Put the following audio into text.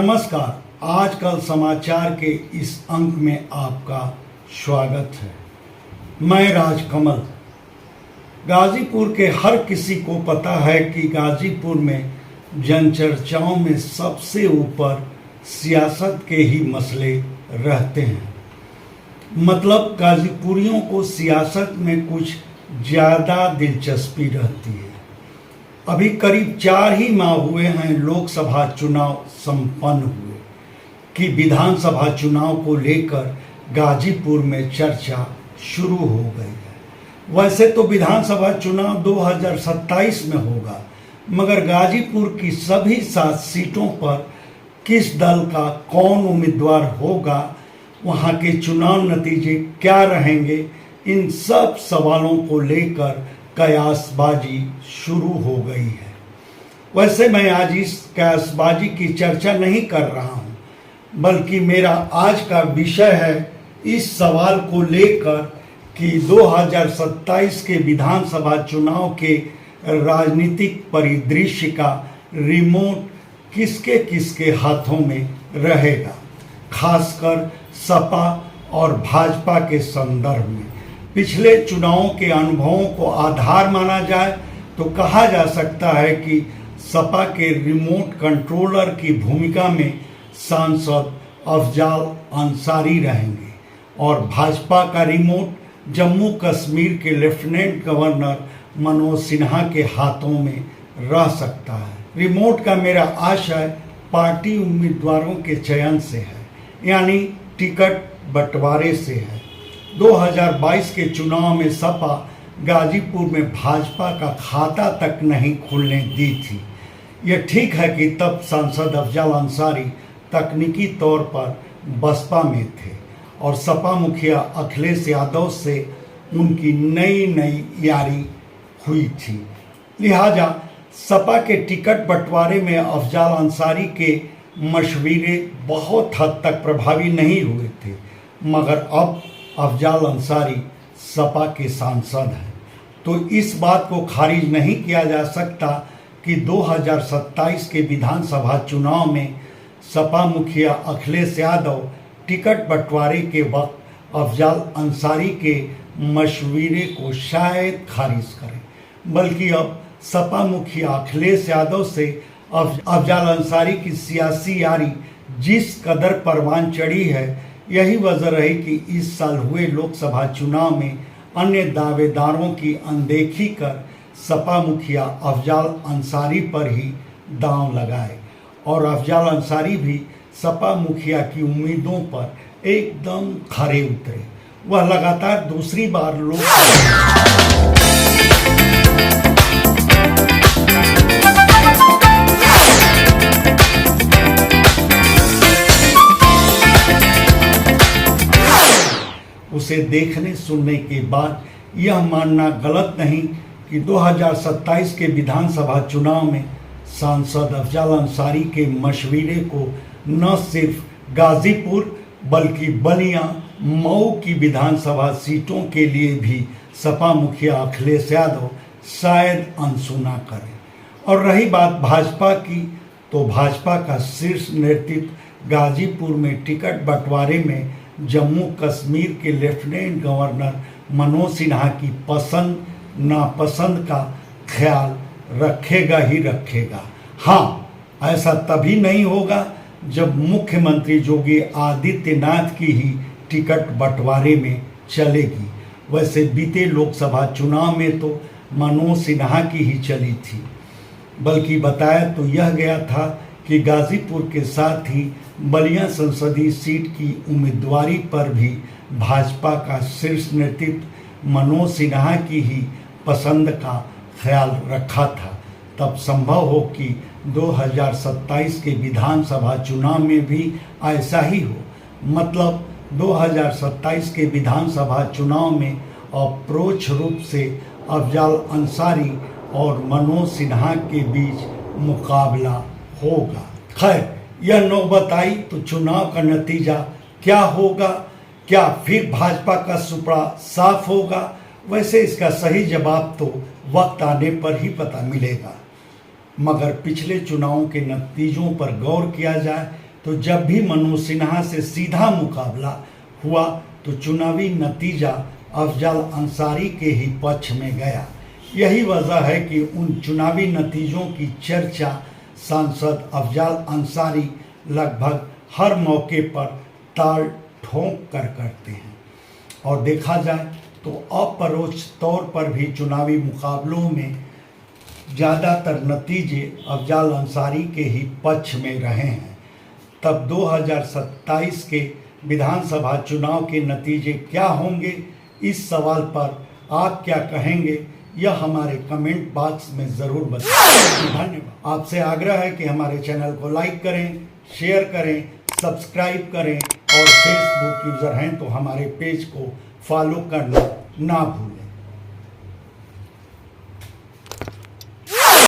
नमस्कार। आजकल समाचार के इस अंक में आपका स्वागत है। मैं राजकमल। गाजीपुर के हर किसी को पता है कि गाजीपुर में जनचर्चाओं में सबसे ऊपर सियासत के ही मसले रहते हैं। मतलब गाजीपुरियों को सियासत में कुछ ज़्यादा दिलचस्पी रहती है। अभी करीब 4 ही माह हुए हैं लोकसभा चुनाव संपन्न हुए कि विधानसभा चुनाव को लेकर गाजीपुर में चर्चा शुरू हो गई है। वैसे तो विधानसभा चुनाव 2027 में होगा, मगर गाजीपुर की सभी 7 सीटों पर किस दल का कौन उम्मीदवार होगा, वहां के चुनाव नतीजे क्या रहेंगे, इन सब सवालों को लेकर कयासबाजी शुरू हो गई है। वैसे मैं आज इस कयासबाजी की चर्चा नहीं कर रहा हूं, बल्कि मेरा आज का विषय है इस सवाल को लेकर कि 2027 के विधानसभा चुनाव के राजनीतिक परिदृश्य का रिमोट किसके किसके हाथों में रहेगा, खासकर सपा और भाजपा के संदर्भ में। पिछले चुनावों के अनुभवों को आधार माना जाए तो कहा जा सकता है कि सपा के रिमोट कंट्रोलर की भूमिका में सांसद अफजाल अंसारी रहेंगे और भाजपा का रिमोट जम्मू कश्मीर के लेफ्टिनेंट गवर्नर मनोज सिन्हा के हाथों में रह सकता है। रिमोट का मेरा आशय पार्टी उम्मीदवारों के चयन से है, यानी टिकट बंटवारे से है। 2022 के चुनाव में सपा गाजीपुर में भाजपा का खाता तक नहीं खुलने दी थी। यह ठीक है कि तब सांसद अफजाल अंसारी तकनीकी तौर पर बसपा में थे और सपा मुखिया अखिलेश यादव से उनकी नई यारी हुई थी। लिहाजा सपा के टिकट बंटवारे में अफजाल अंसारी के मशवरे बहुत हद तक प्रभावी नहीं हुए थे, मगर अब अफजाल अंसारी सपा के सांसद हैं, तो इस बात को खारिज नहीं किया जा सकता कि 2027 के विधानसभा चुनाव में सपा मुखिया अखिलेश यादव टिकट बंटवारे के वक्त अफजाल अंसारी के मशवरे को शायद खारिज करें, बल्कि अब सपा मुखिया अखिलेश यादव से अफजाल अंसारी की सियासी यारी जिस कदर परवान चढ़ी है, यही वजह रही कि इस साल हुए लोकसभा चुनाव में अन्य दावेदारों की अनदेखी कर सपा मुखिया अफजाल अंसारी पर ही दांव लगाए और अफजाल अंसारी भी सपा मुखिया की उम्मीदों पर एकदम खरे उतरे। वह लगातार दूसरी बार उसे देखने सुनने के बाद यह मानना गलत नहीं कि 2027 के विधानसभा चुनाव में सांसद अफजाल अंसारी के मशवरे को न सिर्फ गाजीपुर बल्कि बलिया, मऊ की विधानसभा सीटों के लिए भी सपा मुखिया अखिलेश यादव शायद अनसुना करें। और रही बात भाजपा की, तो भाजपा का शीर्ष नेतृत्व गाजीपुर में टिकट बंटवारे में जम्मू कश्मीर के लेफ्टिनेंट गवर्नर मनोज सिन्हा की पसंद नापसंद का ख्याल रखेगा ही रखेगा। हाँ, ऐसा तभी नहीं होगा जब मुख्यमंत्री योगी आदित्यनाथ की ही टिकट बंटवारे में चलेगी। वैसे बीते लोकसभा चुनाव में तो मनोज सिन्हा की ही चली थी, बल्कि बताया तो यह गया था कि गाजीपुर के साथ ही बलिया संसदीय सीट की उम्मीदवारी पर भी भाजपा का शीर्ष नेतृत्व मनोज सिन्हा की ही पसंद का ख्याल रखा था। तब संभव हो कि 2027 के विधानसभा चुनाव में भी ऐसा ही हो। मतलब 2027 के विधानसभा चुनाव में अप्रोच रूप से अफजाल अंसारी और मनोज सिन्हा के बीच मुकाबला होगा। खैर, यह नौबत आई तो चुनाव का नतीजा क्या होगा, क्या फिर भाजपा का सुपड़ा साफ होगा? वैसे इसका सही जवाब तो वक्त आने पर ही पता मिलेगा। मगर पिछले चुनावों के नतीजों पर गौर किया जाए तो जब भी मनोज सिन्हा से सीधा मुकाबला हुआ तो चुनावी नतीजा अफजल अंसारी के ही पक्ष में गया। यही वजह है कि उन चुनावी नतीजों की चर्चा सांसद अफजल अंसारी लगभग हर मौके पर ताल ठोंक कर करते हैं। और देखा जाए तो अपरोक्ष तौर पर भी चुनावी मुकाबलों में ज़्यादातर नतीजे अफजल अंसारी के ही पक्ष में रहे हैं। तब 2027 के विधानसभा चुनाव के नतीजे क्या होंगे, इस सवाल पर आप क्या कहेंगे, यह हमारे कमेंट बॉक्स में ज़रूर बताएं। धन्यवाद। आपसे आग्रह है कि हमारे चैनल को लाइक करें, शेयर करें, सब्सक्राइब करें और फेसबुक यूज़र हैं तो हमारे पेज को फॉलो करना ना भूलें।